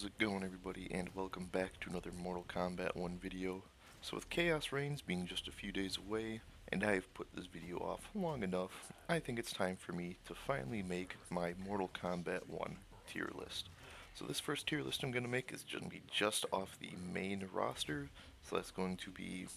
How's it going, everybody, and welcome back to another Mortal Kombat 1 video. So with Chaos Reigns being just a few days away, and I've put this video off long enough, I think it's time for me to finally make my Mortal Kombat 1 tier list. So this first tier list I'm going to make is going to be just off the main roster, so that's going to be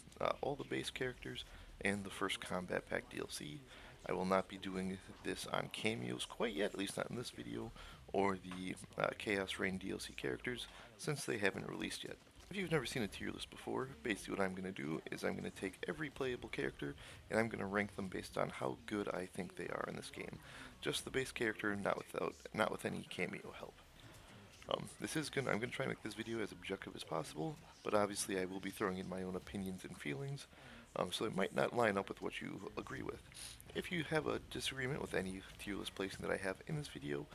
all the base characters and the first Combat Pack DLC. I will not be doing this on cameos quite yet, at least not in this video, or the Chaos Reign DLC characters, since they haven't released yet. If you've never seen a tier list before, basically what I'm going to do is I'm going to take every playable character and I'm going to rank them based on how good I think they are in this game. Just the base character, not with any cameo help. I'm gonna try and make this video as objective as possible, but obviously I will be throwing in my own opinions and feelings, so it might not line up with what you agree with. If you have a disagreement with any tier list placing that I have in this video,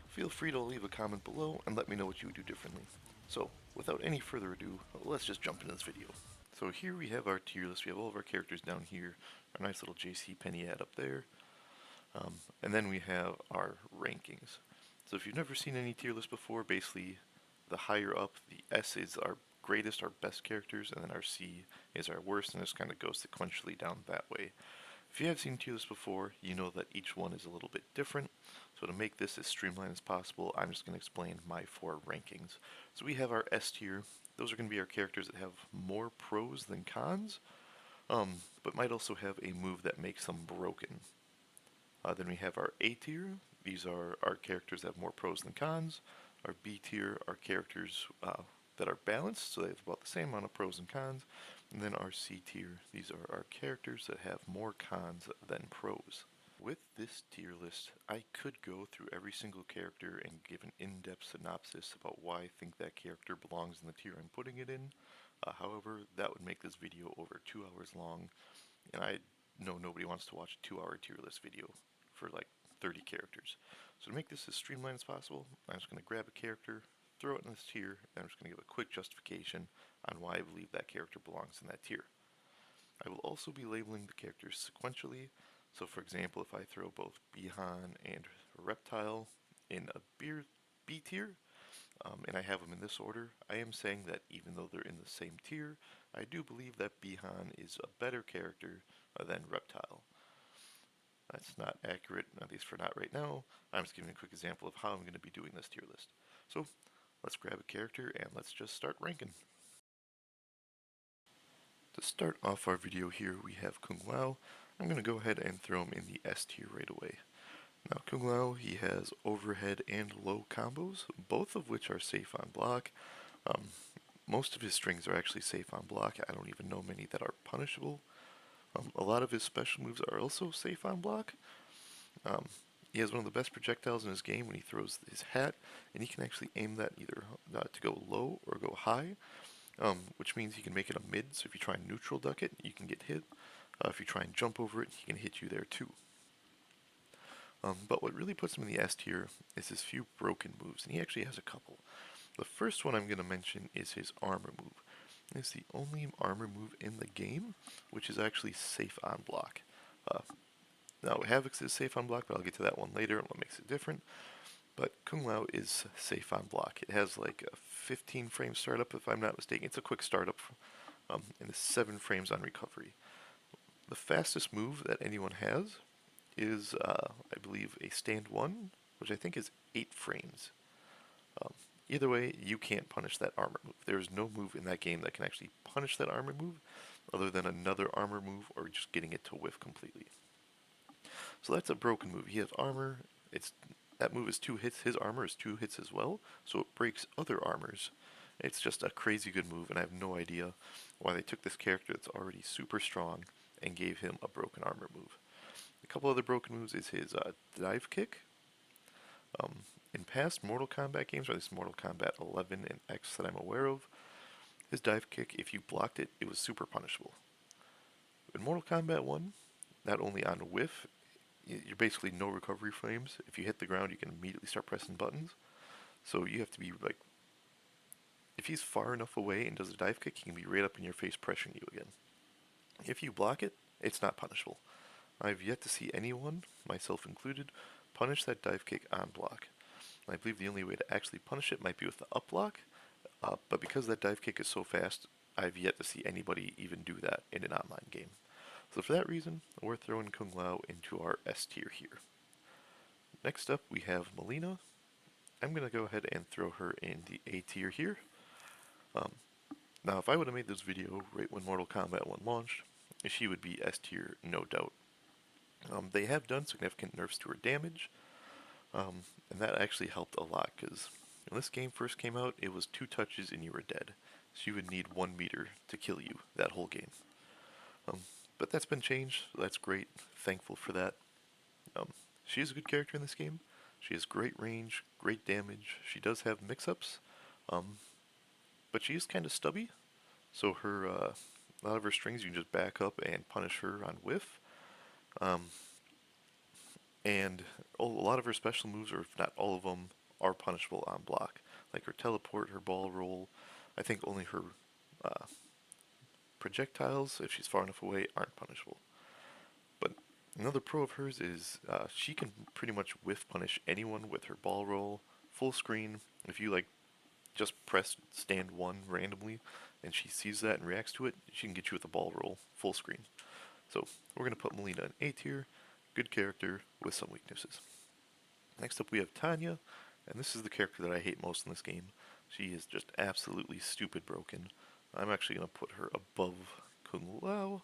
feel free to leave a comment below and let me know what you would do differently. So, without any further ado, let's just jump into this video. So here we have our tier list. We have all of our characters down here, our nice little JC Penny ad up there, and then we have our rankings. So if you've never seen any tier list before, basically the higher up, the S is our greatest, our best characters, and then our C is our worst, and this kind of goes sequentially down that way. If you have seen tier lists before, you know that each one is a little bit different. So to make this as streamlined as possible, I'm just going to explain my 4 rankings. So we have our S tier. Those are going to be our characters that have more pros than cons, but might also have a move that makes them broken. Then we have our A tier. These are our characters that have more pros than cons. Our B tier are characters that are balanced, so they have about the same amount of pros and cons. And then our C tier, these are our characters that have more cons than pros. With this tier list, I could go through every single character and give an in-depth synopsis about why I think that character belongs in the tier I'm putting it in. However, that would make this video over 2 hours long, and I know nobody wants to watch a 2-hour tier list video for like 30 characters. So to make this as streamlined as possible, I'm just going to grab a character, throw it in this tier, and I'm just going to give a quick justification on why I believe that character belongs in that tier. I will also be labeling the characters sequentially, so for example, if I throw both Bihan and Reptile in a B tier, and I have them in this order, I am saying that even though they're in the same tier, I do believe that Bihan is a better character than Reptile. That's not accurate, at least for not right now. I'm just giving a quick example of how I'm going to be doing this tier list. So, let's grab a character and let's just start ranking. To start off our video here, we have Kung Lao. I'm going to go ahead and throw him in the S tier right away. Now, Kung Lao, he has overhead and low combos, both of which are safe on block. Most of his strings are actually safe on block. I don't even know many that are punishable. A lot of his special moves are also safe on block. He has one of the best projectiles in his game when he throws his hat, and he can actually aim that either to go low or go high, which means he can make it a mid, so if you try and neutral duck it, you can get hit. If you try and jump over it, he can hit you there too. But what really puts him in the S tier is his few broken moves, and he actually has a couple. The first one I'm going to mention is his armor move. It's the only armor move in the game which is actually safe on block. Now, Havik's is safe on block, but I'll get to that one later and what makes it different. But Kung Lao is safe on block. It has like a 15 frame startup, if I'm not mistaken. It's a quick startup, and it's 7 frames on recovery. The fastest move that anyone has is, I believe, a stand 1, which I think is 8 frames. Either way, you can't punish that armor move. There is no move in that game that can actually punish that armor move other than another armor move or just getting it to whiff completely. So that's a broken move. He has armor. That move is 2 hits. His armor is 2 hits as well, so it breaks other armors. It's just a crazy good move, and I have no idea why they took this character that's already super strong and gave him a broken armor move. A couple other broken moves is his dive kick. In past Mortal Kombat games, or at least Mortal Kombat 11 and X that I'm aware of, his dive kick, if you blocked it, it was super punishable. In Mortal Kombat 1, not only on whiff, you're basically no recovery frames. If you hit the ground, you can immediately start pressing buttons. So you have to be like, if he's far enough away and does a dive kick, he can be right up in your face pressuring you again. If you block it, it's not punishable. I've yet to see anyone, myself included, punish that dive kick on block. I believe the only way to actually punish it might be with the up block, but because that dive kick is so fast, I've yet to see anybody even do that in an online game. So for that reason, we're throwing Kung Lao into our S tier here. Next up, we have Mileena. I'm going to go ahead and throw her in the A tier here. Um, Now, if I would have made this video right when Mortal Kombat 1 launched, she would be S tier, no doubt. They have done significant nerfs to her damage, and that actually helped a lot, because when this game first came out, it was 2 touches and you were dead. So you would need 1 meter to kill you that whole game. Um, but that's been changed, so that's great. Thankful for that. She is a good character in this game. She has great range, great damage. She does have mix-ups, but she is kind of stubby. So a lot of her strings you can just back up and punish her on whiff. Um, and a lot of her special moves, or if not all of them, are punishable on block. Like her teleport, her ball roll. I think only her uh, projectiles, if she's far enough away, aren't punishable. But another pro of hers is she can pretty much whiff punish anyone with her ball roll, full screen. If you just press stand 1 randomly and she sees that and reacts to it, she can get you with a ball roll, full screen. So we're going to put Mileena in A tier, good character with some weaknesses. Next up we have Tanya, and this is the character that I hate most in this game. She is just absolutely stupid broken. I'm actually going to put her above Kung Lao.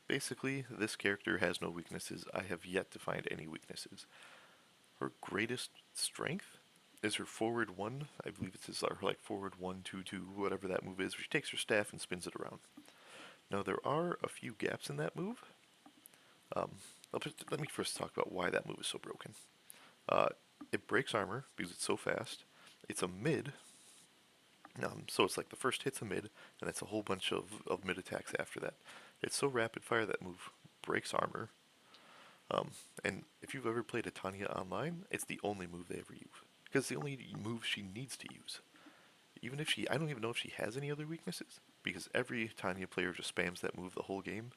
Basically, this character has no weaknesses. I have yet to find any weaknesses. Her greatest strength is her forward 1. I believe it's her forward 1-2-2, whatever that move is. She takes her staff and spins it around. Now there are a few gaps in that move. Let me first talk about why that move is so broken. It breaks armor because it's so fast. It's a mid, so it's like the first hit's a mid, and it's a whole bunch of mid attacks after that. It's so rapid fire that move breaks armor. And if you've ever played a Tanya online, it's the only move they ever use. Because it's the only move she needs to use. I don't even know if she has any other weaknesses. Because every Tanya player just spams that move the whole game,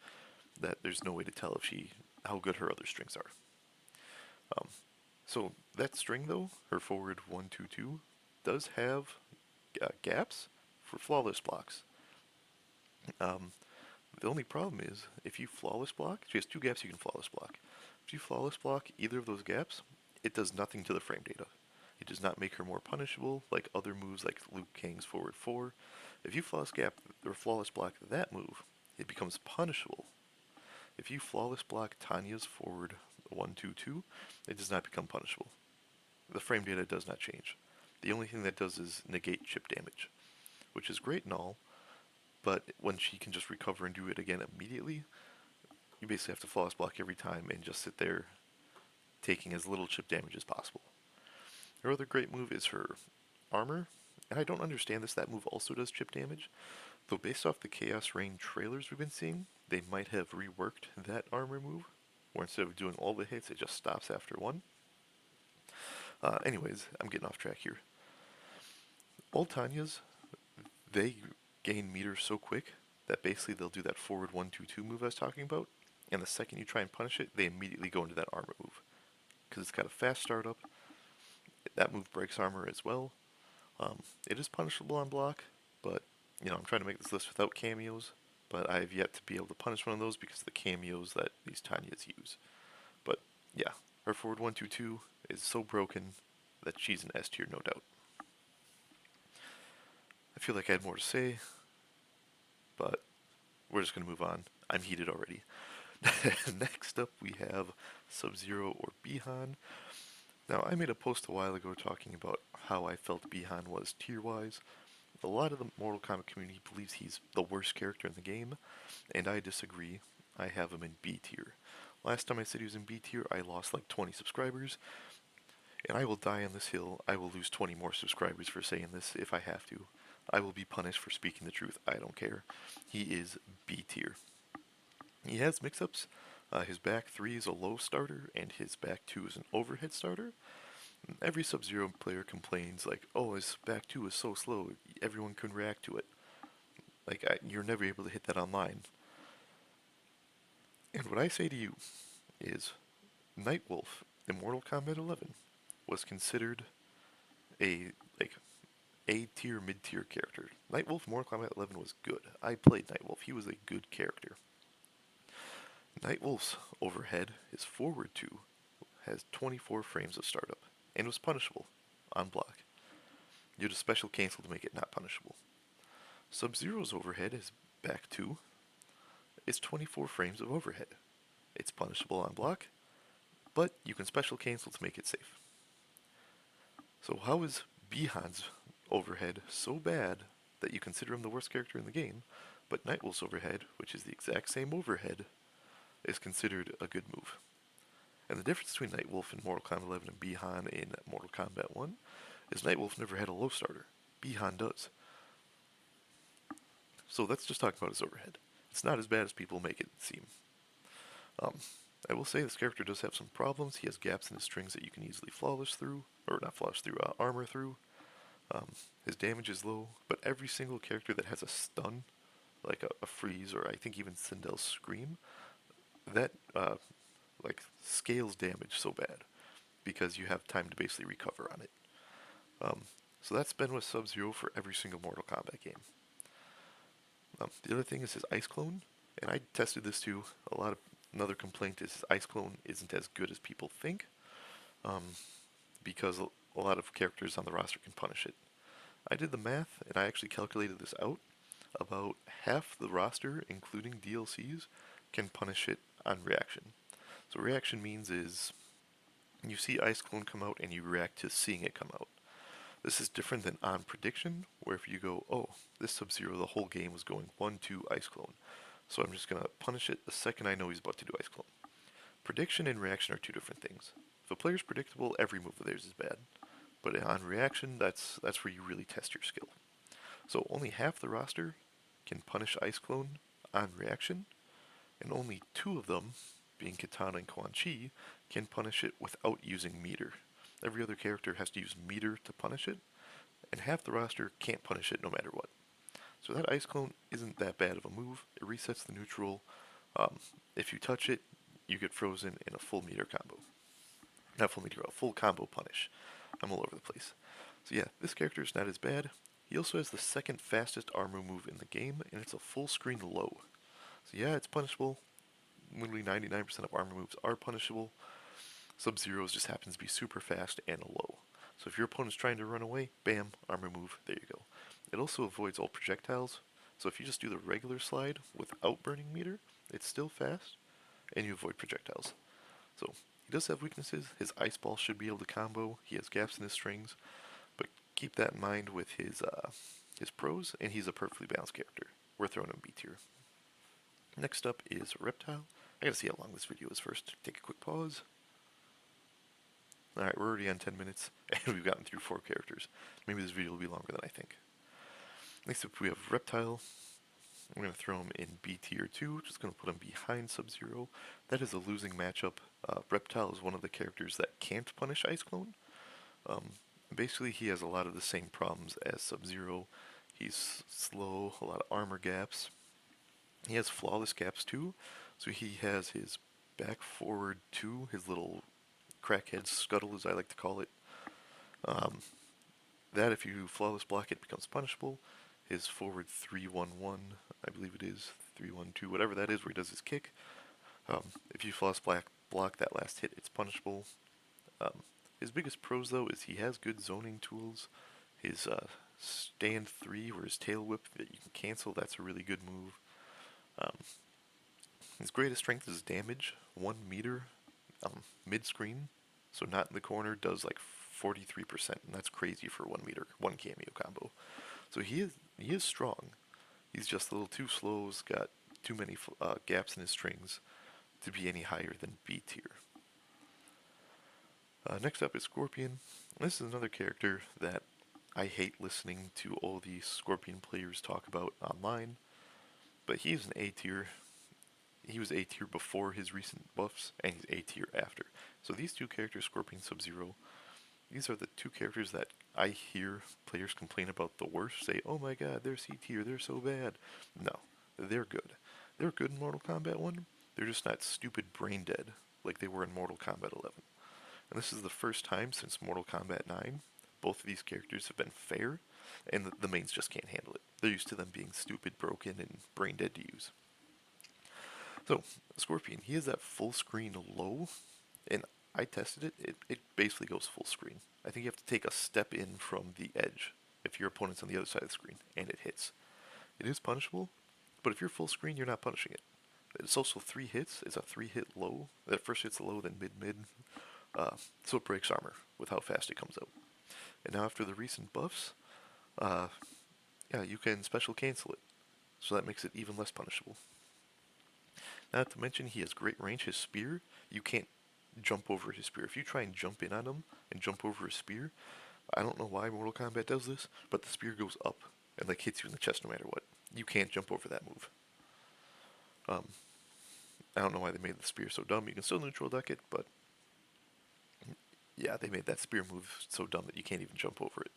that there's no way to tell how good her other strings are. So that string though, her forward 1-2-2, does have gaps for flawless blocks. The only problem is, if you flawless block, she has 2 gaps you can flawless block. If you flawless block either of those gaps, it does nothing to the frame data. It does not make her more punishable, like other moves like Liu Kang's forward 4. If you flawless block that move, it becomes punishable. If you flawless block Tanya's forward 1-2-2, it does not become punishable. The frame data does not change. The only thing that does is negate chip damage, which is great and all, but when she can just recover and do it again immediately, you basically have to flawless block every time and just sit there taking as little chip damage as possible. Her other great move is her armor, and I don't understand this. That move also does chip damage, though based off the Chaos Rain trailers we've been seeing, they might have reworked that armor move, where instead of doing all the hits, it just stops after 1. Anyways, I'm getting off track here. All Tanyas, they gain meters so quick that basically they'll do that forward 1-2-2 move I was talking about, and the second you try and punish it, they immediately go into that armor move. Because it's got a fast startup, that move breaks armor as well. It is punishable on block, but I'm trying to make this list without cameos, but I have yet to be able to punish one of those because of the cameos that these Tanyas use. But yeah, her forward 1-2-2 is so broken that she's an S tier, no doubt. I feel like I had more to say, but we're just going to move on. I'm heated already. Next up we have Sub-Zero or Bihan. Now, I made a post a while ago talking about how I felt Bihan was tier-wise. A lot of the Mortal Kombat community believes he's the worst character in the game, and I disagree. I have him in B tier. Last time I said he was in B tier, I lost like 20 subscribers, and I will die on this hill. I will lose 20 more subscribers for saying this if I have to. I will be punished for speaking the truth. I don't care. He is B tier. He has mix-ups. His back 3 is a low starter, and his back 2 is an overhead starter. Every Sub-Zero player complains, like, oh, his back 2 is so slow, everyone can react to it. You're never able to hit that online. And what I say to you is, Nightwolf in Mortal Kombat 11 was considered a like A tier, mid tier character. Nightwolf in Mortal Kombat 11 was good. I played Nightwolf. He was a good character. Nightwolf's overhead, his forward 2, has 24 frames of startup and was punishable on block. You had a special cancel to make it not punishable. Sub-Zero's overhead, his back 2, is 24 frames of overhead. It's punishable on block, but you can special cancel to make it safe. So how is Bihan's overhead so bad that you consider him the worst character in the game, but Nightwolf's overhead, which is the exact same overhead, is considered a good move? And the difference between Nightwolf in Mortal Kombat 11 and Bihan in Mortal Kombat 1 is Nightwolf never had a low starter. Bihan does. So let's just talk about his overhead. It's not as bad as people make it seem. I will say this character does have some problems. He has gaps in his strings that you can easily flawless through, or not flawless through, armor through. His damage is low, but every single character that has a stun, like a freeze, or I think even Sindel's scream, that like scales damage so bad because you have time to basically recover on it. So that's been with Sub-Zero for every single Mortal Kombat game. The other thing is his Ice Clone, and I tested this too. Another complaint is his Ice Clone isn't as good as people think, because a lot of characters on the roster can punish it. I did the math, and I actually calculated this out. About half the roster, including DLCs, can punish it on reaction. So reaction means is you see Ice Clone come out and you react to seeing it come out. This is different than on prediction, where if you go, oh, this Sub-Zero the whole game was going 1-2 Ice Clone, so I'm just going to punish it the second I know he's about to do Ice Clone. Prediction and reaction are two different things. If a player's predictable, every move of theirs is bad. But on reaction, that's where you really test your skill. So only half the roster can punish Ice Clone on reaction, and only 2 of them, being Kitana and Quan Chi, can punish it without using meter. Every other character has to use meter to punish it, and half the roster can't punish it no matter what. So that Ice Clone isn't that bad of a move. It resets the neutral. If you touch it, you get frozen in a full meter combo. Not full meter, a full combo punish. I'm all over the place. So yeah, this character is not as bad. He also has the second fastest armor move in the game, and it's a full screen low. So yeah, it's punishable. Literally 99% of armor moves are punishable. Sub-Zero's just happens to be super fast and low. So if your opponent's trying to run away, bam, armor move, there you go. It also avoids all projectiles, so if you just do the regular slide without burning meter, it's still fast, and you avoid projectiles. So he does have weaknesses. His ice ball should be able to combo. He has gaps in his strings, but keep that in mind with his pros, and he's a perfectly balanced character. We're throwing him B tier. Next up is Reptile. I gotta see how long this video is first. Take a quick pause. Alright, we're already on 10 minutes, and we've gotten through 4 characters. Maybe this video will be longer than I think. Next up we have Reptile. I'm going to throw him in B tier 2, just going to put him behind Sub-Zero. That is a losing matchup. Reptile is one of the characters that can't punish Ice Clone. Basically he has a lot of the same problems as Sub-Zero. He's slow, a lot of armor gaps. He has flawless gaps too, so he has his back forward 2, his little crackhead scuttle as I like to call it. That if you flawless block it becomes punishable. His forward 3-1-1, I believe it is, 3-1-2, whatever that is where he does his kick. If you flawless block that last hit, it's punishable. His biggest pros though is he has good zoning tools. His stand 3 or his tail whip that you can cancel, that's a really good move. His greatest strength is damage, 1 meter, mid-screen, so not in the corner, does like 43%, and that's crazy for 1 meter, 1 cameo combo. So he is strong. He's just a little too slow, he's got too many gaps in his strings to be any higher than B tier. Next up is Scorpion. This is another character that I hate listening to all these Scorpion players talk about online, but he's an A tier. He was A tier before his recent buffs, and he's A tier after. So these 2 characters, Scorpion and Sub-Zero, these are the 2 characters that I hear players complain about the worst, say, oh my god, they're C tier, they're so bad. No, they're good. They're good in Mortal Kombat 1, they're just not stupid brain dead like they were in Mortal Kombat 11. And this is the first time since Mortal Kombat 9 both of these characters have been fair, and the mains just can't handle it. They're used to them being stupid, broken, and brain dead to use. So, Scorpion, he has that full screen low, and I tested it basically goes full screen. I think you have to take a step in from the edge if your opponent's on the other side of the screen, and it hits. It is punishable, but if you're full screen, you're not punishing it. It's also 3 hits. It's a 3-hit low. That first hit's low, then mid. So it breaks armor with how fast it comes out. And now after the recent buffs, uh, yeah, you can special cancel it. So that makes it even less punishable. Not to mention he has great range. His spear, you can't jump over his spear. If you try and jump in on him and jump over his spear, I don't know why Mortal Kombat does this, but the spear goes up and like hits you in the chest no matter what. You can't jump over that move. I don't know why they made the spear so dumb. You can still neutral duck it, but yeah, they made that spear move so dumb that you can't even jump over it.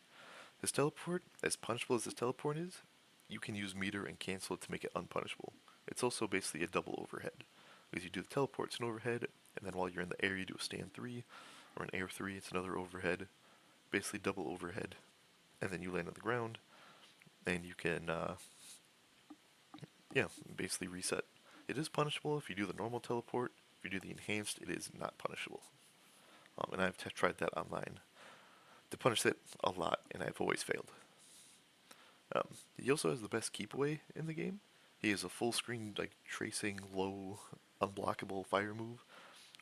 His teleport, as punishable as his teleport is, you can use meter and cancel it to make it unpunishable. It's also basically a double overhead. Because you do the teleport, it's an overhead, and then while you're in the air, you do a stand 3, or an air 3, it's another overhead. Basically double overhead. And then you land on the ground, and you can, yeah, basically reset. It is punishable if you do the normal teleport. If you do the enhanced, it is not punishable. And I've tried that online to punish it a lot, and I've always failed. He also has the best keep away in the game. He has a full screen, like, tracing, low, unblockable fire move.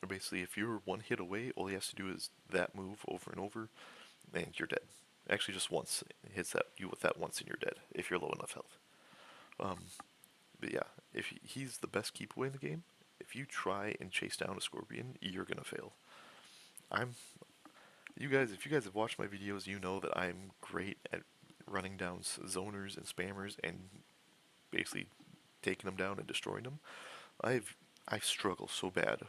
Or basically, if you're one hit away, all he has to do is that move over and over, and you're dead. Actually, just once. It hits that you with that once, and you're dead, if you're low enough health. But yeah, if he's the best keep away in the game, if you try and chase down a Scorpion, you're gonna fail. I'm if you guys have watched my videos, you know that I'm great at running down zoners and spammers and basically taking them down and destroying them. I struggle so bad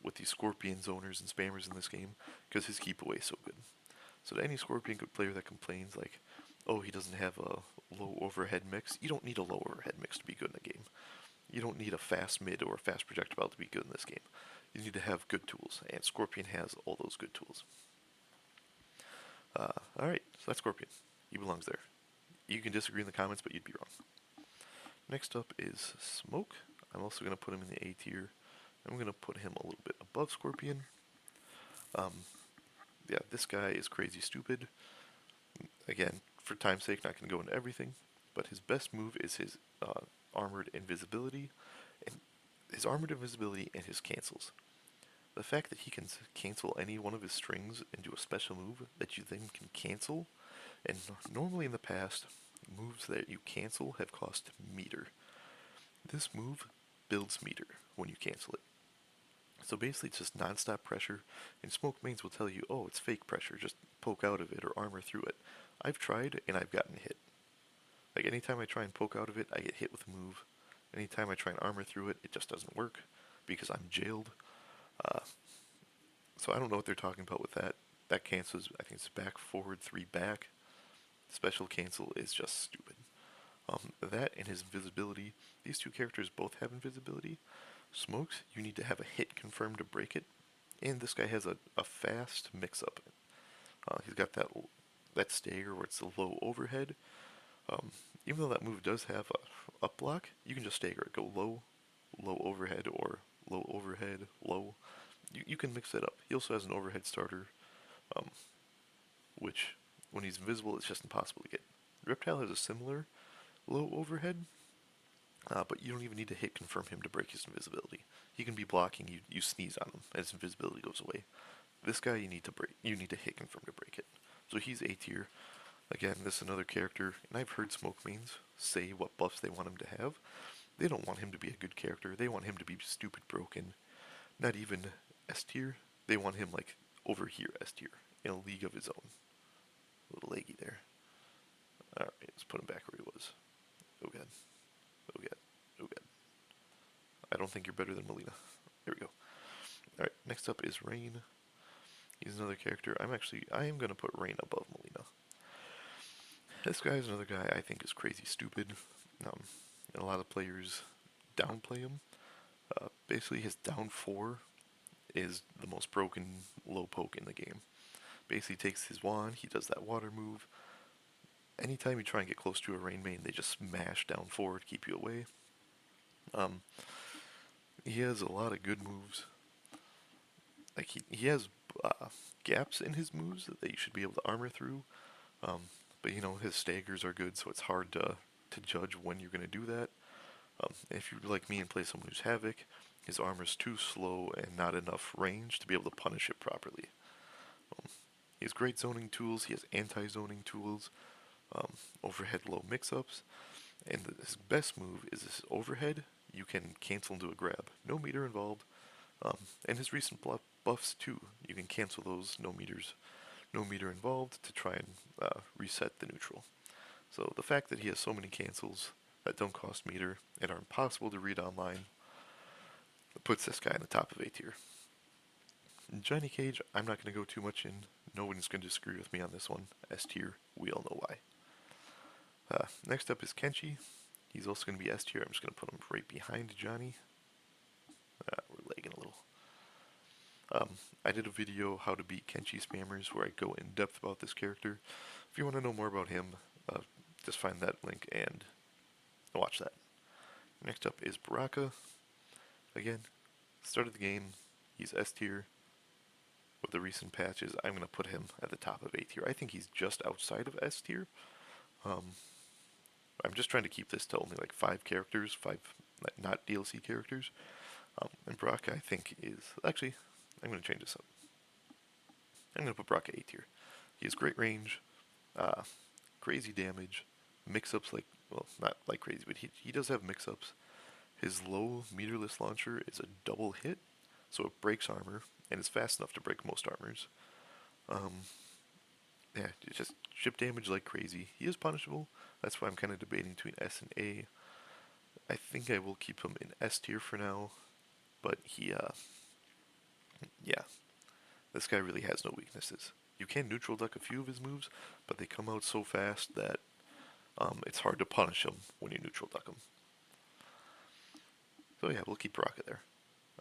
with these Scorpion zoners and spammers in this game because his keep away is so good. So to any Scorpion player that complains like, oh, he doesn't have a low overhead mix, you don't need a low overhead mix to be good in the game. You don't need a fast mid or a fast projectile to be good in this game. You need to have good tools, and Scorpion has all those good tools. Alright, so that's Scorpion. He belongs there. You can disagree in the comments, but you'd be wrong. Next up is Smoke. I'm also going to put him in the A tier. I'm going to put him a little bit above Scorpion. Yeah, this guy is crazy stupid. Again, for time's sake, not going to go into everything, but his best move is his armored invisibility, and his armored invisibility and his cancels. The fact that he can cancel any one of his strings and do a special move that you then can cancel, and normally in the past, moves that you cancel have cost meter. This move builds meter when you cancel it. So basically it's just non-stop pressure, and smoke mains will tell you, oh, it's fake pressure, just poke out of it or armor through it. I've tried, and I've gotten hit. Like, anytime I try and poke out of it, I get hit with a move. Anytime I try and armor through it, it just doesn't work, because I'm jailed. So I don't know what they're talking about with that. That cancels, I think it's back, forward, 3 back. Special cancel is just stupid. That and his invisibility, these two characters both have invisibility. Smokes, you need to have a hit confirmed to break it, and this guy has a fast mix-up. He's got that stagger where it's a low overhead. Even though that move does have a up block, you can just stagger it. Go low, low overhead, or low overhead, low. You can mix it up. He also has an overhead starter, which, when he's invisible, it's just impossible to get. Reptile has a similar low overhead, but you don't even need to hit confirm him to break his invisibility. He can be blocking, you sneeze on him, and his invisibility goes away. This guy you need to hit confirm to break it. So he's A tier. Again, this is another character, and I've heard smoke mains say what buffs they want him to have. They don't want him to be a good character, they want him to be stupid broken. Not even S tier, they want him like over here S tier, in a league of his own. A little leggy there. Alright, let's put him back where he was. Oh god. Oh god. Oh god. I don't think you're better than Mileena. There we go. Alright, next up is Rain. He's another character. I am gonna put Rain above Mileena. This guy is another guy I think is crazy stupid. And a lot of players downplay him. Basically his down 4 is the most broken low poke in the game. Basically takes his wand, he does that water move. Anytime you try and get close to a rain main, they just smash down forward, keep you away. Um, he has a lot of good moves. Like he has gaps in his moves that you should be able to armor through. Um, but his staggers are good, so it's hard to judge when you're going to do that. If you're like me and play someone who's Havik, his armor's too slow and not enough range to be able to punish it properly. He has great zoning tools, he has anti-zoning tools, overhead low mix-ups, and his best move is this overhead you can cancel into a grab. No meter involved, and his recent buffs too, you can cancel those no meter involved to try and reset the neutral. So the fact that he has so many cancels that don't cost meter and are impossible to read online puts this guy in the top of A tier. Johnny Cage, I'm not going to go too much in. No one's going to disagree with me on this one. S tier, we all know why. Next up is Kenshi. He's also going to be S tier. I'm just going to put him right behind Johnny. We're lagging a little. I did a video how to beat Kenshi spammers where I go in depth about this character. If you want to know more about him, just find that link and watch that. Next up is Baraka. Again, start of the game, he's S tier. With the recent patches, I'm going to put him at the top of A tier. I think he's just outside of S tier. I'm just trying to keep this to only like 5 characters, 5 not DLC characters. And Baraka, I think, is... Actually, I'm going to change this up. I'm going to put Baraka A tier. He has great range, crazy damage, mix-ups like... Well, not like crazy, but he does have mix-ups. His low meterless launcher is a double hit, so it breaks armor, and is fast enough to break most armors. Yeah, it's just chip damage like crazy. He is punishable. That's why I'm kind of debating between S and A. I think I will keep him in S tier for now, but yeah, this guy really has no weaknesses. You can neutral duck a few of his moves, but they come out so fast that it's hard to punish him when you neutral duck him. So yeah, we'll keep Baraka there.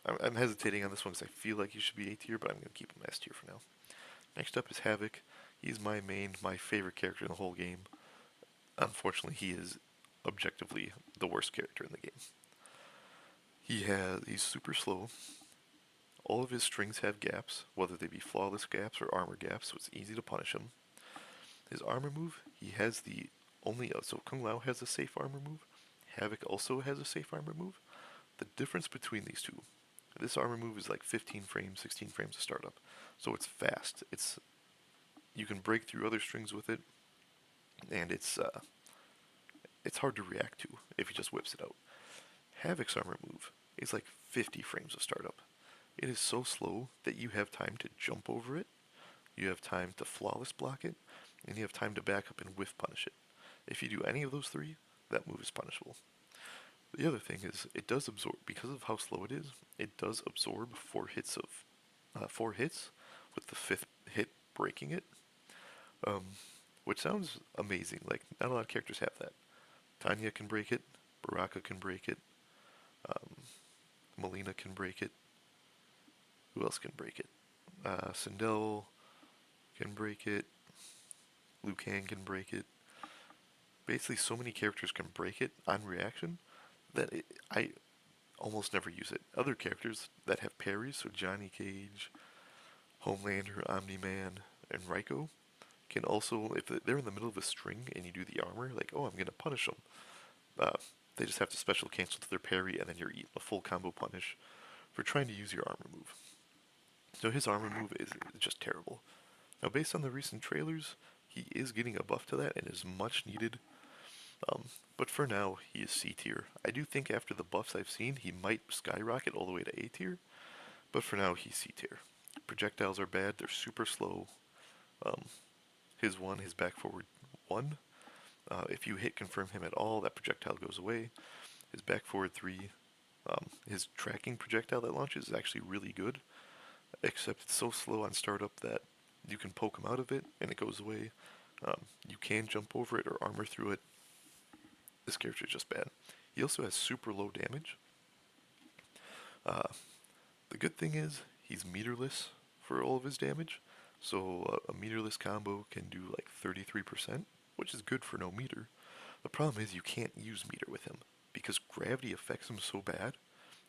I'm hesitating on this one because I feel like he should be A tier, but I'm going to keep him S tier for now. Next up is Havik. He's my favorite character in the whole game. Unfortunately, he is objectively the worst character in the game. He's super slow. All of his strings have gaps, whether they be flawless gaps or armor gaps, so it's easy to punish him. His armor move, he has the only... So Kung Lao has a safe armor move. Havik also has a safe armor move. The difference between these two, this armor move is like 15 frames, 16 frames to start up. So it's fast. You can break through other strings with it, and it's hard to react to if he just whips it out. Havik's armor move is like 50 frames of startup. It is so slow that you have time to jump over it, you have time to flawless block it, and you have time to back up and whiff punish it. If you do any of those 3, that move is punishable. The other thing is, it does absorb, because of how slow it is, it does absorb 4 hits with the 5th hit breaking it, which sounds amazing. Like, not a lot of characters have that. Tanya can break it, Baraka can break it, Mileena can break it. Who else can break it? Sindel can break it. Liu Kang can break it. Basically, so many characters can break it on reaction that I almost never use it. Other characters that have parries, so Johnny Cage, Homelander, Omni-Man, and Reiko, can also, if they're in the middle of a string and you do the armor, like, oh, I'm going to punish them. They just have to special cancel to their parry, and then you're eating a full combo punish for trying to use your armor move. So his armor move is just terrible. Now, based on the recent trailers, he is getting a buff to that and is much needed. But for now, he is C tier. I do think after the buffs I've seen, he might skyrocket all the way to A tier. But for now, he's C tier. Projectiles are bad. They're super slow. His back forward 1. If you hit confirm him at all, that projectile goes away. His back forward 3. His tracking projectile that launches is actually really good. Except it's so slow on startup that you can poke him out of it and it goes away. You can jump over it or armor through it. This character is just bad. He also has super low damage. The good thing is, he's meterless for all of his damage. So a meterless combo can do like 33%, which is good for no meter. The problem is you can't use meter with him because gravity affects him so bad.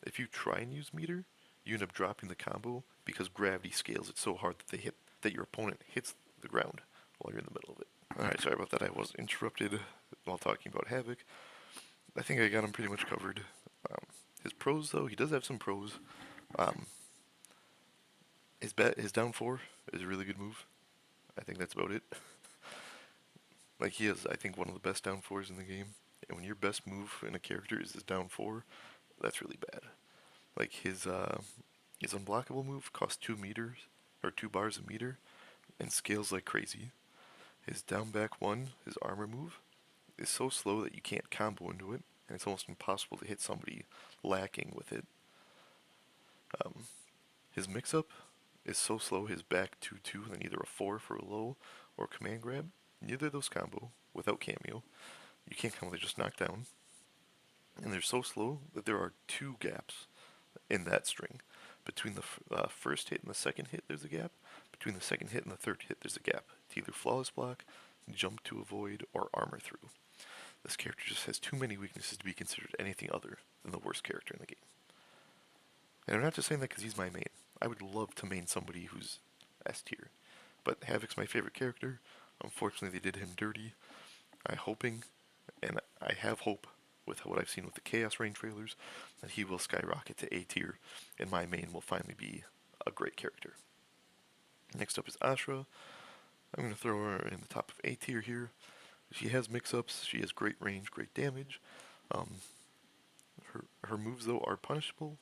If you try and use meter, you end up dropping the combo because gravity scales it so hard that your opponent hits the ground while you're in the middle of it. Alright, sorry about that. I was interrupted while talking about Havik. I think I got him pretty much covered. His pros, though, he does have some pros. Um, his down 4 is a really good move. I think that's about it. Like, he has, I think, one of the best down 4s in the game. And when your best move in a character is his down 4, that's really bad. Like, his unblockable move costs 2 meters, or 2 bars a meter, and scales like crazy. His down back 1, his armor move, is so slow that you can't combo into it, and it's almost impossible to hit somebody lacking with it. His mix-up is so slow, his back 2-2, then either a 4 for a low or command grab. Neither of those combo without cameo. You can't combo, they just knock down. And they're so slow that there are 2 gaps in that string. Between the first hit and the second hit, there's a gap. Between the second hit and the third hit, there's a gap. To either flawless block, jump to avoid, or armor through. This character just has too many weaknesses to be considered anything other than the worst character in the game. And I'm not just saying that because he's my main. I would love to main somebody who's S tier. But Havik's my favorite character. Unfortunately, they did him dirty. I'm hoping, and I have hope with what I've seen with the Chaos Reign trailers, that he will skyrocket to A tier, and my main will finally be a great character. Next up is Ashrah. I'm going to throw her in the top of A tier here. She has mix-ups, she has great range, great damage. Her moves, though, are punishable.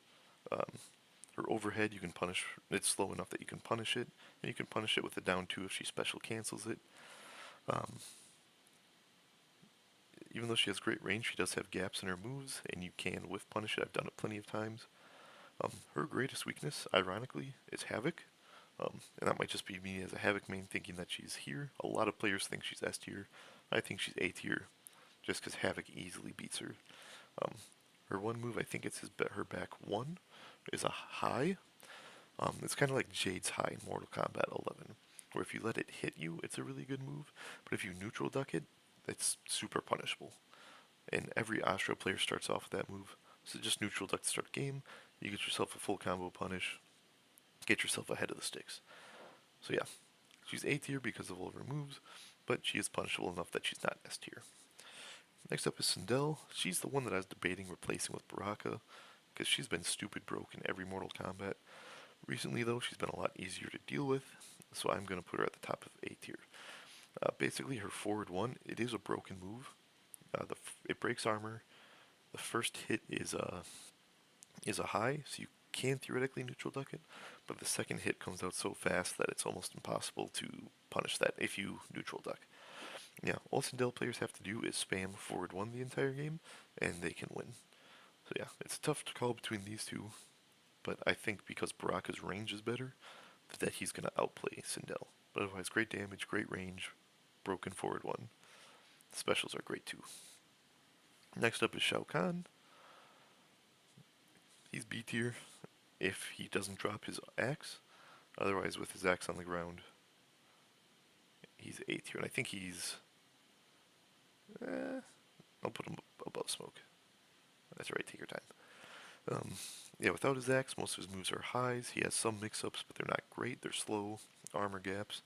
Her overhead, you can punish, it's slow enough that you can punish it, and you can punish it with a down 2 if she special cancels it. Even though she has great range, she does have gaps in her moves, and you can whiff punish it. I've done it plenty of times. Her greatest weakness, ironically, is Havik. And that might just be me as a Havik main thinking that she's here. A lot of players think she's S tier. I think she's A tier, just because Havik easily beats her. Her one move, I think it's her back 1, is a high. It's kind of like Jade's high in Mortal Kombat 11, where if you let it hit you, it's a really good move, but if you neutral duck it, it's super punishable. And every Ashrah player starts off with that move, so just neutral duck to start game, you get yourself a full combo punish, get yourself ahead of the sticks. So yeah, she's A tier because of all of her moves, but she is punishable enough that she's not S tier. Next up is Sindel. She's the one that I was debating replacing with Baraka, because she's been stupid broke in every Mortal Kombat. Recently, though, she's been a lot easier to deal with, so I'm going to put her at the top of A tier. Basically, her forward 1, it is a broken move. It breaks armor. The first hit is a high, so you can theoretically neutral duck it, but the second hit comes out so fast that it's almost impossible to punish that if you neutral duck. Yeah, all Sindel players have to do is spam forward 1 the entire game, and they can win. So yeah, it's tough to call between these two, but I think because Baraka's range is better, that he's going to outplay Sindel. But otherwise, great damage, great range, broken forward 1. The specials are great too. Next up is Shao Kahn. He's B tier if he doesn't drop his axe. Otherwise, with his axe on the ground, he's A tier. And I think he's... I'll put him above Smoke. That's right, take your time. Yeah, without his axe, most of his moves are highs. He has some mix-ups, but they're not great. They're slow, armor gaps.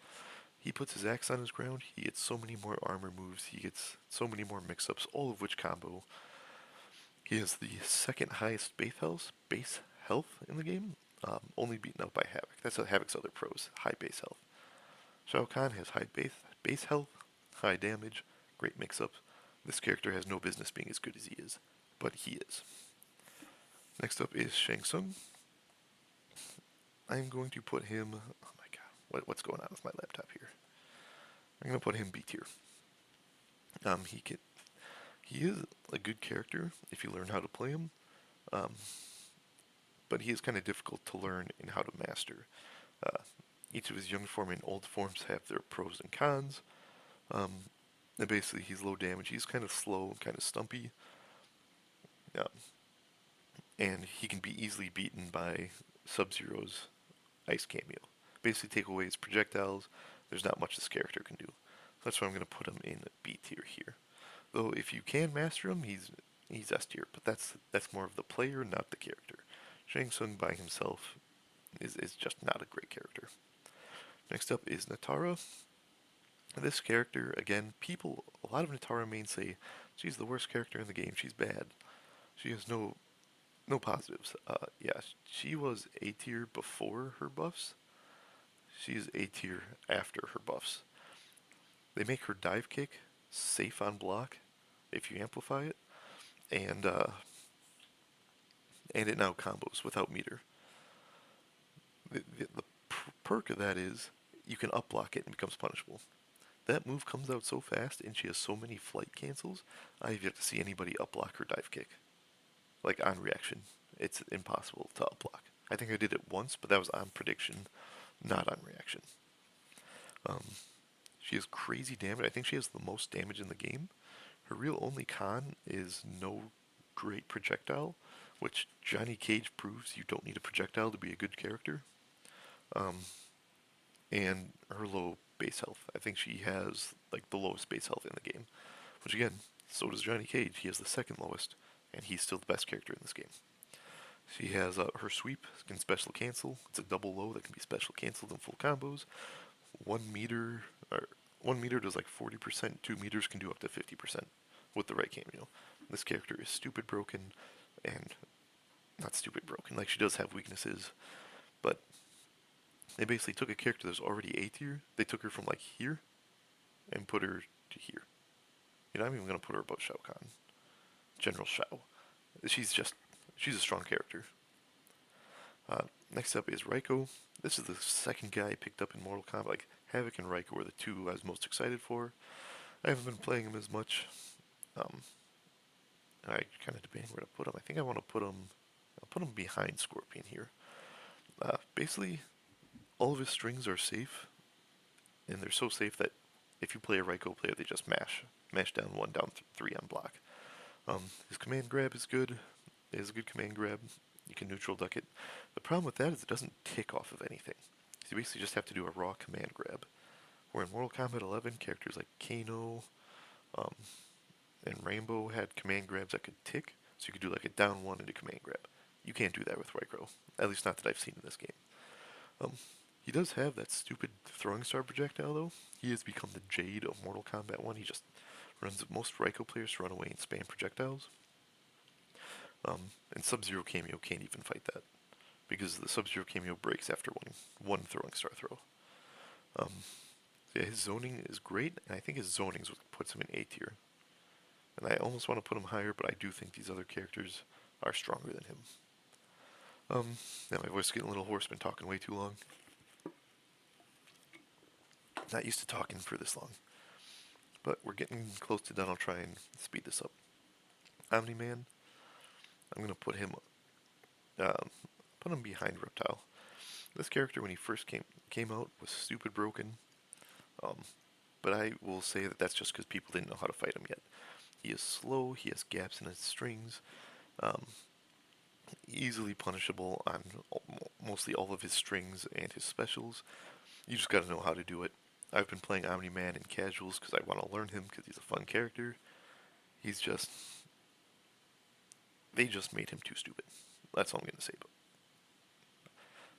He puts his axe on his ground, he gets so many more armor moves, he gets so many more mix-ups, all of which combo. He has the second highest base health in the game, only beaten out by Havik. That's Havik's other pros, high base health. Shao Kahn has high base health, high damage, great mix-ups. This character has no business being as good as he is, but he is. Next up is Tsung. I'm going to put him... Oh my god, what's going on with my laptop here? I'm going to put him B tier. He is a good character if you learn how to play him, but he is kind of difficult to learn and how to master. Each of his young form and old forms have their pros and cons. And basically, he's low damage. He's kind of slow and kind of stumpy. And he can be easily beaten by Sub-Zero's ice cameo. Basically take away his projectiles, there's not much this character can do. That's why I'm going to put him in B tier here. Though if you can master him, he's S tier, but that's more of the player, not the character. Shang Tsung by himself is just not a great character. Next up is Nitara. This character, again, a lot of Nitara mains say she's the worst character in the game. She's bad. She has no positives. Yeah, she was A tier before her buffs. She's A tier after her buffs. They make her dive kick safe on block if you amplify it, and uh, and it now combos without meter. The perk of that is you can up block it and it becomes punishable. That move comes out so fast and she has so many flight cancels, I have yet to see anybody up block her dive kick. Like on reaction, it's impossible to up block. I think I did it once, but that was on prediction, not on reaction. Um, she has crazy damage. I think she has the most damage in the game. Her real only con is no great projectile, which Johnny Cage proves you don't need a projectile to be a good character. Um, and her low base health. I think she has like the lowest base health in the game. Which again, so does Johnny Cage. He has the second lowest, and he's still the best character in this game. She has her sweep can special cancel. It's a double low that can be special canceled in full combos. 1 meter or 1 meter does like 40%. 2 meters can do up to 50% with the right cameo. This character is stupid broken, and not stupid broken. Like she does have weaknesses, but they basically took a character that's already A tier. They took her from like here and put her to here. You know, I'm even gonna put her above Shao Kahn, General Shao. She's a strong character. Next up is Reiko. This is the second guy I picked up in Mortal Kombat. Like Havik and Reiko were the two I was most excited for. I haven't been playing them as much. Um, I kind of debating where to put him. I think I want to put him. I'll put him behind Scorpion here. Basically, all of his strings are safe, and they're so safe that if you play a Reiko player, they just mash down one, down three on block. His command grab is good. It is a good command grab. You can neutral duck it. The problem with that is it doesn't tick off of anything. So you basically just have to do a raw command grab. Where in Mortal Kombat 11, characters like Kano um, and Rainbow had command grabs that could tick, so you could do like a down one and a command grab. You can't do that with Reiko, at least not that I've seen in this game. Um, he does have that stupid throwing star projectile though. He has become the Jade of Mortal Kombat 1. He just runs most Reiko players to run away and spam projectiles. And Sub-Zero cameo can't even fight that because the Sub-Zero cameo breaks after one throwing star throw. Um, yeah, his zoning is great, and I think his zoning is what puts him in A tier. And I almost want to put him higher, but I do think these other characters are stronger than him. Now my voice is getting a little hoarse, been talking way too long. Not used to talking for this long. But we're getting close to done, I'll try and speed this up. Omni-Man, I'm going to um, put him behind Reptile. This character, when he first came out, was stupid broken. Um, but I will say that that's just because people didn't know how to fight him yet. He is slow, he has gaps in his strings, um, easily punishable on mostly all of his strings and his specials. You just gotta know how to do it. I've been playing Omni-Man in casuals because I want to learn him because he's a fun character. He's just... They just made him too stupid. That's all I'm gonna say. But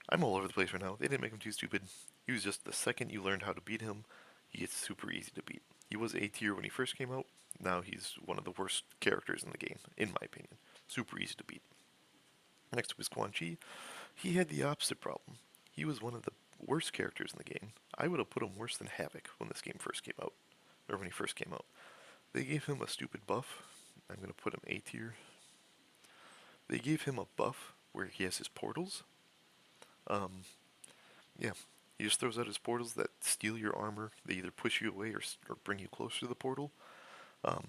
I'm all over the place right now. They didn't make him too stupid. He was just the second you learned how to beat him, he gets super easy to beat. He was A tier when he first came out. Now he's one of the worst characters in the game, in my opinion. Super easy to beat. Next up is Quan Chi. He had the opposite problem. He was one of the worst characters in the game. I would have put him worse than Havik when this game first came out. Or when he first came out. They gave him a stupid buff. I'm going to put him A tier. They gave him a buff where he has his portals. Yeah, he just throws out his portals that steal your armor. They either push you away or bring you closer to the portal. Um,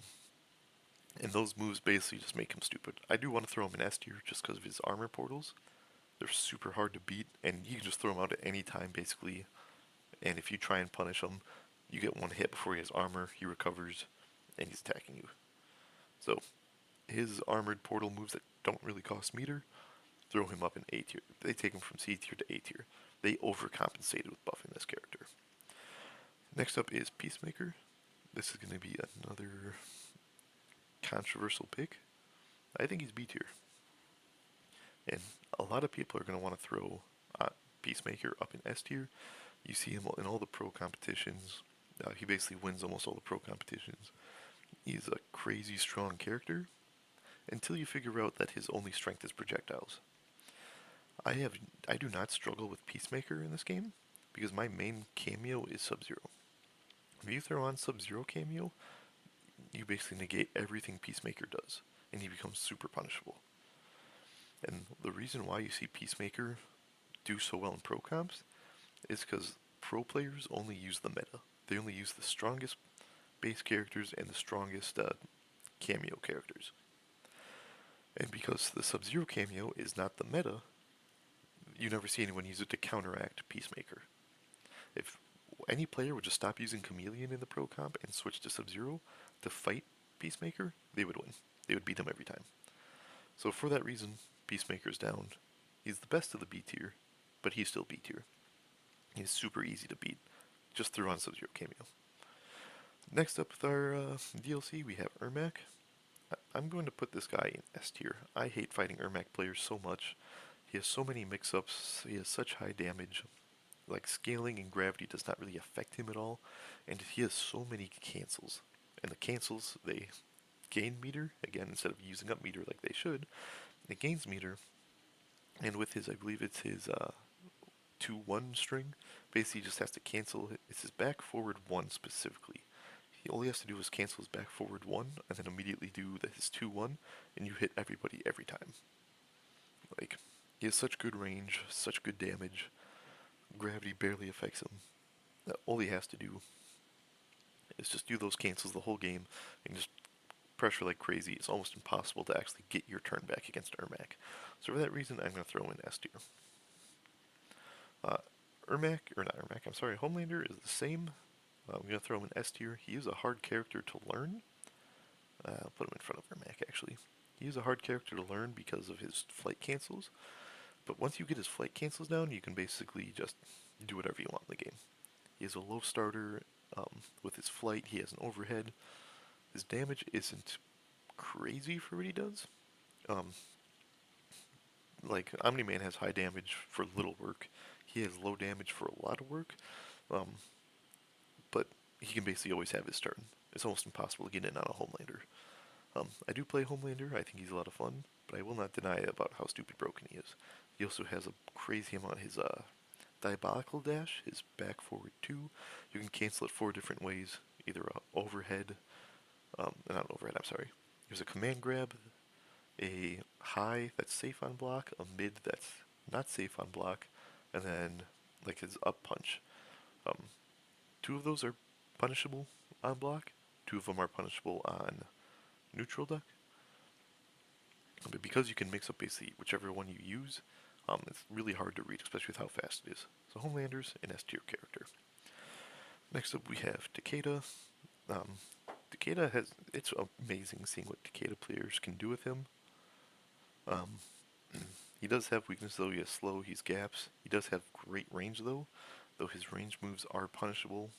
and those moves basically just make him stupid. I do want to throw him in S tier just because of his armor portals. They're super hard to beat, and you can just throw him out at any time basically. And if you try and punish him, you get one hit before he has armor, he recovers, and he's attacking you. So, his armored portal moves that don't really cost meter, throw him up in A tier. They take him from C tier to A tier. they overcompensated with buffing this character. Next up is Peacemaker. This is going to be another controversial pick. I think he's B tier. And a lot of people are going to want to throw Peacemaker up in S tier. You see him in all the pro competitions. He basically wins almost all the pro competitions. He's a crazy strong character until you figure out that his only strength is projectiles. I do not struggle with Peacemaker in this game because my main cameo is Sub-Zero. If you throw on Sub-Zero cameo, you basically negate everything Peacemaker does, and he becomes super punishable. And the reason why you see Peacemaker do so well in pro comps is because pro players only use the meta. They only use the strongest base characters and the strongest cameo characters. And because the Sub-Zero cameo is not the meta, you never see anyone use it to counteract Peacemaker. If any player would just stop using Chameleon in the pro comp and switch to Sub-Zero to fight Peacemaker, they would win. They would beat him every time. So for that reason, Peacemaker's down. He's the best of the B tier, but he's still B tier. He's super easy to beat. Just throw on Sub-Zero cameo. Next up with our DLC, we have Ermac. I'm going to put this guy in S tier. I hate fighting Ermac players so much. He has so many mix-ups. He has such high damage. Like, scaling and gravity does not really affect him at all. And he has so many cancels. And the cancels, they gain meter, again, instead of using up meter like they should. It gains meter. And with his, I believe it's his 2-1 string, basically he just has to cancel. It's his back forward 1 specifically. He only has to do is cancel his back forward 1 and then immediately do his 2-1, and you hit everybody every time. Like, he has such good range, such good damage. Gravity barely affects him. All he has to do is just do those cancels the whole game and just pressure like crazy. It's almost impossible to actually get your turn back against Ermac. So for that reason, I'm going to throw in S tier. Homelander is the same. I'm going to throw him in S tier. He is a hard character to learn. I'll put him in front of Ermac, actually. He is a hard character to learn because of his flight cancels. But once you get his flight cancels down, you can basically just do whatever you want in the game. He has a low starter. With his flight, he has an overhead. His damage isn't crazy for what he does. Like, Omni-Man has high damage for little work. He has low damage for a lot of work. But he can basically always have his turn. It's almost impossible to get in on a Homelander. I do play Homelander. I think he's a lot of fun, but I will not deny about how stupid broken he is. He also has a crazy amount. His diabolical dash, his back forward 2, you can cancel it 4 different ways. Either a overhead, not overhead, I'm sorry. There's a command grab, a high that's safe on block, a mid that's not safe on block, and then like his up punch. 2 of those are punishable on block. 2 of them are punishable on neutral duck. But because you can mix up basically whichever one you use, it's really hard to read, especially with how fast it is. So Homelander's an S tier character. Next up we have Takeda. Takeda it's amazing seeing what Takeda players can do with him. He does have weakness though. He has slow, he's gaps. He does have great range though his range moves are punishable.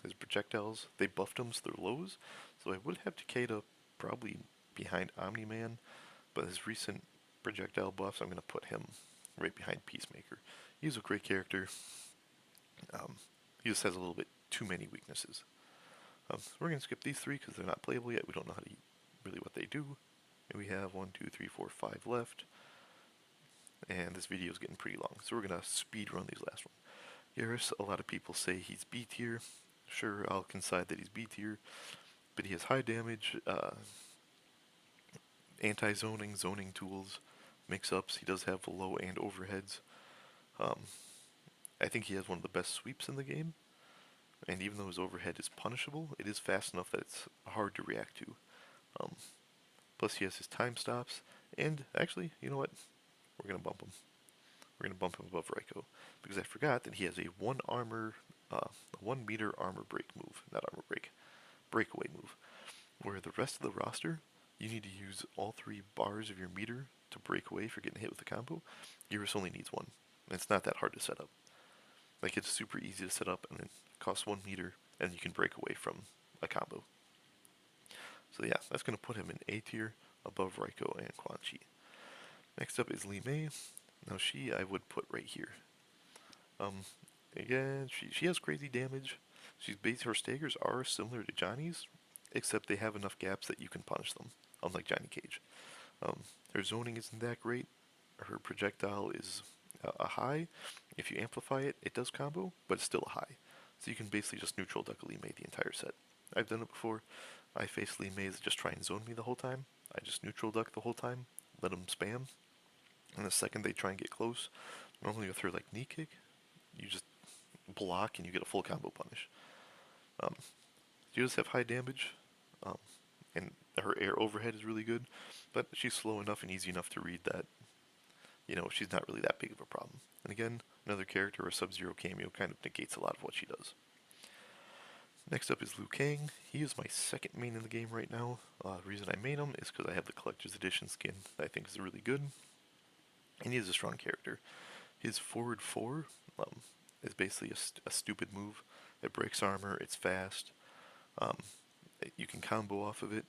His projectiles, they buffed him so they're lows, so I would have Takeda probably behind Omni-Man, but his recent projectile buffs, I'm going to put him right behind Peacemaker. He's a great character. He just has a little bit too many weaknesses. We're going to skip these 3 because they're not playable yet. We don't know really what they do. And we have 1, 2, 3, 4, 5 left. And this video is getting pretty long, so we're going to speed run these last ones. Yaris, a lot of people say he's B tier. Sure, I'll concede that he's B tier, but he has high damage, anti-zoning, zoning tools, mix-ups. He does have low and overheads. I think he has one of the best sweeps in the game, and even though his overhead is punishable, it is fast enough that it's hard to react to. Plus he has his time stops, and actually, you know what? We're going to bump him. We're going to bump him above Reiko, because I forgot that he has a 1 meter armor break move, not armor break, breakaway move, where the rest of the roster, you need to use all 3 bars of your meter to break away if you're getting hit with a combo. Eurus only needs 1, and it's not that hard to set up. Like, it's super easy to set up, and it costs 1 meter, and you can break away from a combo. So yeah, that's going to put him in A tier, above Reiko and Quan Chi. Next up is Li Mei. Now she I would put right here. Um, Again, she has crazy damage. Her staggers are similar to Johnny's, except they have enough gaps that you can punish them, unlike Johnny Cage. Um, her zoning isn't that great. Her projectile is a high. If you amplify it, it does combo, but it's still a high. So you can basically just neutral duck Li Mei the entire set. I've done it before. I face Li Mei's just try and zone me the whole time. I just neutral duck the whole time, let them spam, and the second they try and get close, normally with her like knee kick, you just block and you get a full combo punish. Um, she does have high damage, um, and her air overhead is really good, but she's slow enough and easy enough to read that, she's not really that big of a problem. And again, another character, a Sub-Zero cameo, kind of negates a lot of what she does. Next up is Liu Kang. He is my second main in the game right now. The reason I made him is because I have the Collector's Edition skin that I think is really good, and he is a strong character. His forward 4 is basically a stupid move. It breaks armor, it's fast, um, you can combo off of it.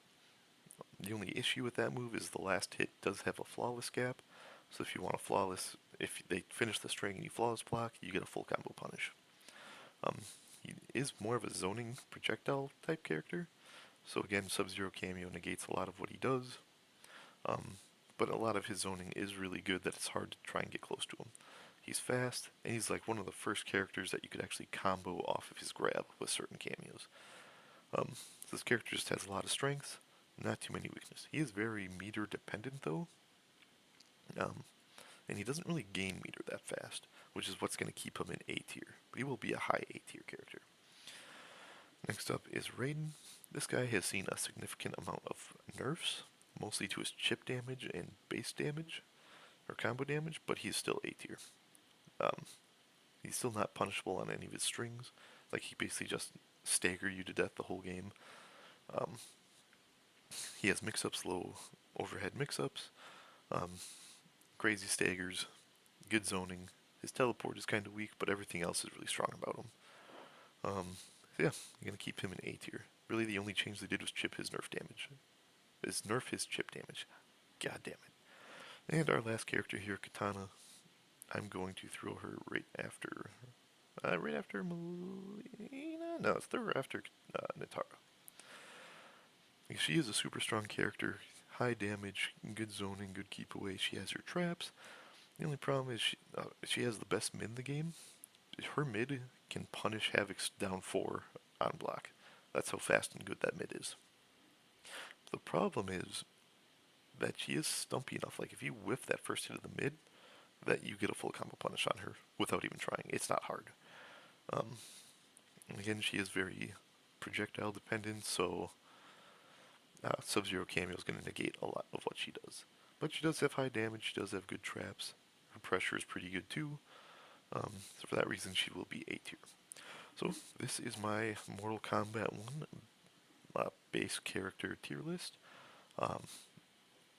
The only issue with that move is the last hit does have a flawless gap, so if they finish the string and you flawless block, you get a full combo punish. Um, he is more of a zoning projectile type character, so again, Sub-Zero cameo negates a lot of what he does, um, but a lot of his zoning is really good that it's hard to try and get close to him. He's fast, and he's like one of the first characters that you could actually combo off of his grab with certain cameos. So this character just has a lot of strength, not too many weaknesses. He is very meter dependent though, um, and he doesn't really gain meter that fast, which is what's going to keep him in A tier. But he will be a high A tier character. Next up is Raiden. This guy has seen a significant amount of nerfs, mostly to his chip damage and base damage, or combo damage, but he's still A tier. Um, he's still not punishable on any of his strings. Like, he basically just stagger you to death the whole game. Um, he has mix-ups, low overhead mix-ups, um, crazy staggers, good zoning. His teleport is kind of weak, but everything else is really strong about him. So yeah, I'm gonna keep him in A tier. Really, the only change they did was chip his nerf damage. Nerf his chip damage. God damn it. And our last character here, Katana. I'm going to throw her right after Mileena? No, it's throw her after Nitara. She is a super strong character, high damage, good zoning, good keep away. She has her traps. The only problem is she has the best mid in the game. Her mid can punish Havok's down 4 on block. That's how fast and good that mid is. The problem is that she is stumpy enough. Like, if you whiff that first hit of the mid, that you get a full combo punish on her without even trying. It's not hard. Again, she is very projectile dependent, so Sub-Zero cameo is going to negate a lot of what she does. But she does have high damage, she does have good traps, her pressure is pretty good too, so for that reason she will be A tier. So this is my Mortal Kombat 1 base character tier list.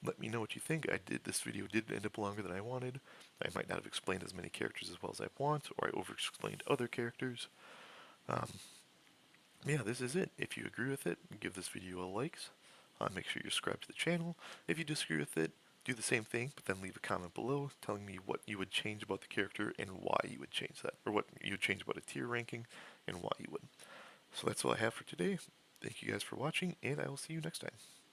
Let me know what you think. This video did end up longer than I wanted. I might not have explained as many characters as well as I want, or I over-explained other characters. Yeah, this is it. If you agree with it, give this video a like. Make sure you subscribe to the channel. If you disagree with it, do the same thing, but then leave a comment below telling me what you would change about the character and why you would change that, or what you would change about a tier ranking and why you would. So that's all I have for today. Thank you guys for watching, and I will see you next time.